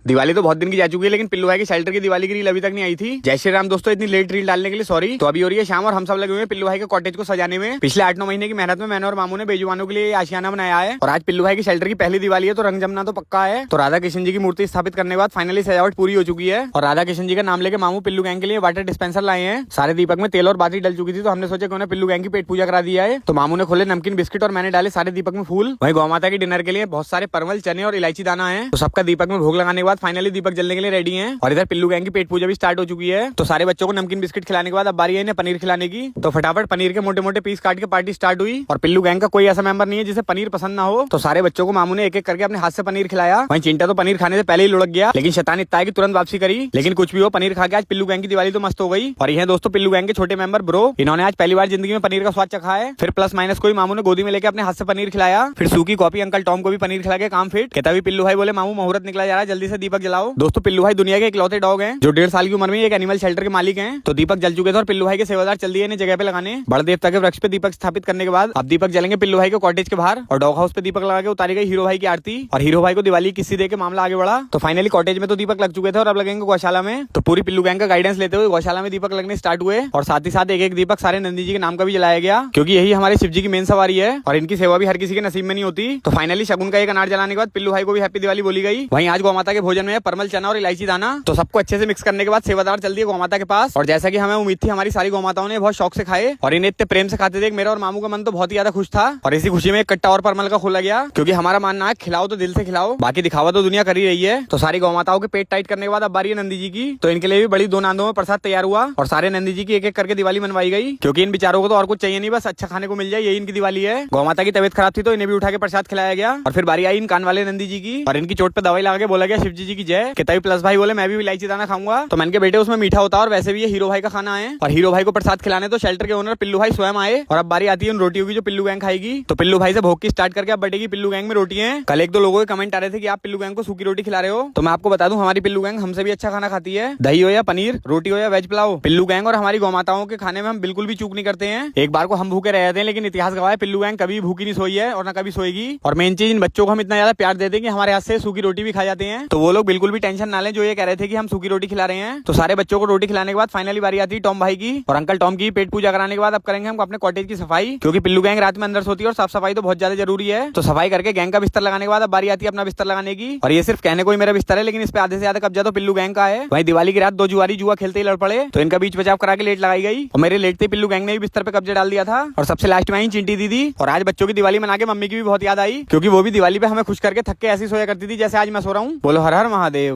दिवाली तो बहुत दिन की जा चुकी है, लेकिन पिल्लू भाई के शेल्टर की दिवाली की रील अभी तक नहीं आई थी। जय श्री राम दोस्तों, इतनी लेट रील डालने के लिए सॉरी। तो अभी हो रही है शाम और हम सब लगे हुए हैं पिल्लू भाई के कॉटेज को सजाने में। पिछले 8-9 महीने की मेहनत में मैंने और मामू ने बेजुबानों के लिए आशियाना बनाया है और आज पिल्लू भाई के शेल्टर की पहली दिवाली है, तो रंग जमना तो पक्का है। तो राधा कृष्ण जी की मूर्ति स्थापित करने के बाद फाइनली सजावट पूरी हो चुकी है और राधा कृष्ण जी का नाम लेके मामू पिल्लू गैंग के लिए वाटर डिस्पेंसर लाए हैं। सारे दीपक में तेल और बाती डल चुकी थी, तो हमने सोचा कि पिल्लू गैंग की पेट पूजा करा दिया है। तो मामू ने खोले नमकीन बिस्किट और मैंने डाले सारे दीपक में फूल। वहीं गौ माता की डिनर के लिए बहुत सारे परवल, चने और इलायची दाना है। तो सबका दीपक में भोग लगाने के बाद फाइनली दीपक जलने के लिए रेडी है और इधर पिल्लू गैंग की पेट पूजा भी स्टार्ट हो चुकी है। तो सारे बच्चों को नमकीन बिस्किट खिलाने के बाद अब बारी है इन्हें पनीर खिलाने की। तो फटाफट पनीर के मोटे मोटे पीस काट के पार्टी स्टार्ट हुई और पिल्लू गैंग का कोई ऐसा मेंबर नहीं है जिसे पनीर पसंद ना हो। तो सारे बच्चों को मामू ने एक एक करके अपने हाथ से पनीर खिलाया। वहीं चिंटा तो पनीर खाने से पहले ही लुढ़क गया, लेकिन शैतान इतना है कि तुरंत वापसी करी। लेकिन कुछ भी हो, पनीर खा के आज पिल्लू गैंग की दिवाली तो मस्त हो गई। और ये दोस्तों पिल्लू गैंग के छोटे मेंबर ब्रो, इन्होंने आज पहली बार जिंदगी में पनीर का स्वाद चखा है। फिर प्लस माइनस कोई मामू ने गोदी में लेकर अपने हाथ से पनीर खिलाया। फिर सूकी कॉपी अंकल टॉम को भी पनीर खिला के काम फिट। कहता भी पिल्लू भाई बोले मामू मुहूर्त निकला जा रहा है, जल्दी से दीपक जलाओ। दोस्तों पिल्लू भाई दुनिया के इकलौते डॉग हैं जो 1.5 साल की उम्र में एक एनिमल शेल्टर के मालिक हैं। तो दीपक जल चुके थे और पिल्लू भाई के सेवादार चल दिए इन्हें जगह पे लगाने। बड़ देवता के वृक्ष पे दीपक स्थापित करने के बाद अब दीपक जलेंगे पिल्लू भाई के कॉटेज के बाहर और डॉग हाउस पे दीपक लगा के उतारी गई हीरो भाई की आरती और हीरो भाई को दिवाली किसी दे के मामला आगे बढ़ा। तो फाइनली कॉटेज में तो दीपक लग चुके थे और अब लगेंगे गौशाला में। तो पूरी पिल्लू गैंग का गाइडेंस लेते हुए गौशाला में दीपक लगने स्टार्ट हुए और साथ ही साथ एक एक दीपक सारे नंदी जी के नाम का भी जलाया गया, क्योंकि यही हमारे शिव जी की मेन सवारी है और इनकी सेवा भी हर किसी के नसीब में नहीं होती। तो फाइनली शगुन का एक अनार जलाने के बाद पिल्लू भाई को भी हैप्पी दिवाली बोली गई। वहीं आज गौ माता के भोजन में परमल, चना और इलायची दाना। तो सबको अच्छे से मिक्स करने के बाद सेवादार चल दिए गौ माता के पास और जैसा कि हमें उम्मीद थी हमारी सारी गौ माताओं ने बहुत शौक से खाए और इन्हें इतने प्रेम से खाते थे मेरा और मामू का मन तो बहुत ही ज्यादा खुश था। और इसी खुशी में एक कट्टा और परमल का खोला गया, क्योंकि हमारा मानना है खिलाओ तो दिल से खिलाओ, बाकी दिखावा तो दुनिया कर ही रही है। तो सारी गौ माताओं के पेट टाइट करने के बाद अब बारी है नंदी जी की। तो इनके लिए भी बड़ी 2 नांदों में प्रसाद तैयार हुआ और सारे नंदी जी की एक एक करके दिवाली मनवाई गई, क्योंकि इन बेचारों को तो और कुछ चाहिए नहीं, बस अच्छा खाने को मिल जाए, यही इनकी दिवाली है। गौ माता की तबीयत खराब थी तो इन्हें भी उठा के प्रसाद खिलाया गया और फिर बारी आई इन कान वाले नंदी जी की और इनकी चोट पे दवाई लगा के बोला गया शिव जी की जय। कहता प्लस भाई बोले मैं भी इलायची दाना खाऊंगा। तो मैंने के बेटे उसमें मीठा होता है और वैसे भी ये हीरो भाई का खाना है और हीरो भाई को प्रसाद खिलाने तो शेल्टर के ओनर पिल्लू भाई स्वयं आए और अब बारी आती है उन रोटियों की जो पिल्लू गैंग खाएगी। तो पिल्लू भाई से भोग की स्टार्ट करके अब बढ़ेगी पिल्लू गैंग में रोटियां। कल 1-2 लोगों के कमेंट आ रहे थे कि आप पिल्लू गैंग को सूखी रोटी खिला रहे हो, तो मैं आपको बता दूं हमारी पिल्लू गैंग हमसे भी अच्छा खाना खाती है। दही हो या पनीर, रोटी हो या वेज पुलाव, पिल्लू गैंग और हमारी गौ माताओं के खाने में हम बिल्कुल भी चूक नहीं करते हैं। एक बार को हम भूखे रह जाते हैं, लेकिन इतिहास गवाह है पिल्लू गैंग कभी भूखी नहीं सोई है और न कभी सोएगी। और मेन चीज इन बच्चों को हम इतना ज्यादा प्यार देते हैं कि हमारे हाथ से सूखी रोटी भी खा जाते हैं। तो वो लोग बिल्कुल भी टेंशन ना लें जो ये कह रहे थे कि हम सूखी रोटी खिला रहे हैं। तो सारे बच्चों को रोटी खिलाने के बाद फाइनली बारी आती है टॉम भाई की और अंकल टॉम की पेट पूजा कराने के बाद अब करेंगे हम अपने कॉटेज की सफाई, क्योंकि पिल्लू गैंग रात में अंदर सोती है और साफ सफाई तो बहुत ज्यादा जरूरी है। तो सफाई करके गैंग का बिस्तर लगाने के बाद अब बारी आती है अपना बिस्तर लगाने की। और ये सिर्फ कहने को ही मेरा बिस्तर है, लेकिन इस पे आधे से ज्यादा कब्जा तो पिल्लू गैंग का है। वहीं दिवाली की रात 2 जुआरी जुआ खेलते ही लड़ पड़े, तो इनका बीच बचाव करा के लेट लगाई गई और मेरे लेटते पिल्लू गैंग ने भी बिस्तर पे कब्जा डाल दिया था। और सबसे लास्ट में आई चिंटी दीदी और आज बच्चों की दिवाली मना के मम्मी की भी बहुत याद आई, क्योंकि वो भी दिवाली पे हमें खुश करके थक के ऐसी सोया करती थी जैसे आज मैं सो रहा हूँ। बोलो हर हर महादेव।